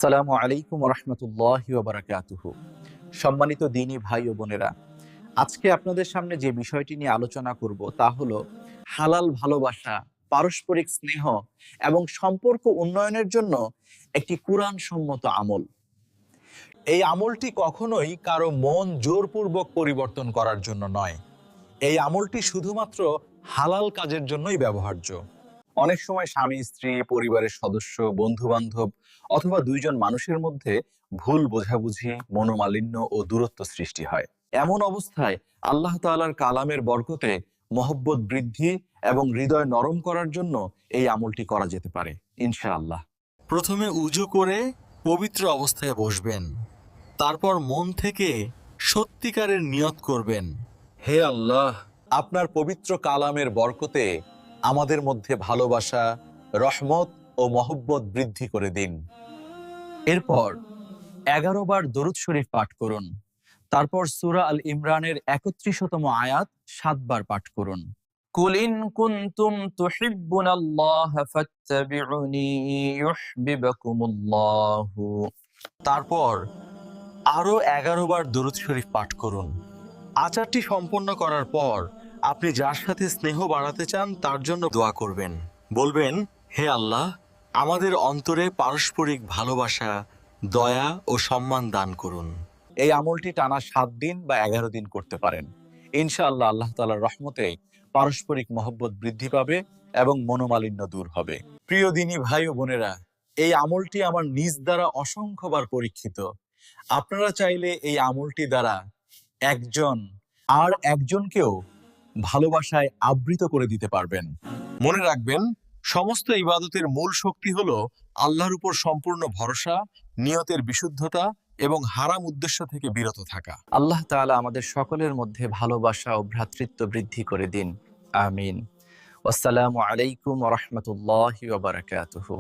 আসসালামু আলাইকুম রহমতুল্লাহি ওয়া বারাকাতুহু। সম্মানিত দিনী ভাই ও বোনেরা, আজকে আপনাদের সামনে যে বিষয়টি নিয়ে আলোচনা করব তা হলো হালাল ভালোবাসা, পারস্পরিক স্নেহ এবং সম্পর্ক উন্নয়নের জন্য একটি কুরআন সম্মত আমল। এই আমলটি কখনোই কারো মন জোরপূর্বক পরিবর্তন করার জন্য নয়। এই আমলটি শুধুমাত্র হালাল কাজের জন্যই ব্যবহার্য। অনেক সময় স্বামী স্ত্রী, পরিবারের সদস্য, বন্ধু বান্ধব অথবা দুইজন মানুষের মধ্যে ভুল বোঝাবুঝি, মনোমালিন্য ও দূরত্ব সৃষ্টি হয়। এমন অবস্থায় আল্লাহ তাআলার কালামের বরকতে মহব্বত বৃদ্ধি এবং হৃদয় নরম করার জন্য এই আমলটি করা যেতে পারে ইনশাআল্লাহ। প্রথমে উজু করে পবিত্র অবস্থায় বসবেন। তারপর মন থেকে সত্যিকারের নিয়ত করবেন, হে আল্লাহ, আপনার পবিত্র কালামের বরকতে আমাদের মধ্যে ভালোবাসা, রহমত ও মহব্বত বৃদ্ধি করে দিন। এরপর 11 বার দরুদ শরীফ পাঠ করুন। তারপর সূরা আল ইমরানের 31তম আয়াত 7 বার পাঠ করুন। কুল ইন কুনতুম তুহিব্বুনাল্লাহা ফাত্তাবিউনি ইউহিব্বুকুমুল্লাহু। তারপর আরো 11 বার দরুদ শরীফ পাঠ করুন। আচারটি সম্পন্ন করার পর আপনি যার সাথে স্নেহ বাড়াতে চান তার জন্য দোয়া করবেন। বলবেন, হে আল্লাহ, আমাদের অন্তরে পারস্পরিক ভালোবাসা, দয়া ও সম্মান দান করুন। এই আমলটি টানা 7 দিন বা 11 দিন করতে পারেন। ইনশাআল্লাহ আল্লাহ তাআলার রহমতে পারস্পরিক মহব্বত বৃদ্ধি পাবে এবং মনোমালিন্য দূর হবে। প্রিয় দিনী ভাই ও বোনেরা, এই আমলটি আমার নিজ দ্বারা অসংখ্যবার পরীক্ষিত। আপনারা চাইলে এই আমলটি দ্বারা একজন আর একজনকেও ভালোবাসায় আবৃত করে দিতে পারবেন। মনে রাখবেন, সমস্ত ইবাদতের মূল শক্তি হলো আল্লাহর উপর সম্পূর্ণ ভরসা, নিয়তের বিশুদ্ধতা এবং হারাম উদ্দেশ্য থেকে বিরত থাকা। আল্লাহ তাআলা আমাদের সকলের মধ্যে ভালোবাসা ও ভ্রাতৃত্ব বৃদ্ধি করে দিন। আমিন। আসসালামু আলাইকুম ওয়া রাহমাতুল্লাহি ওয়া বারাকাতুহু।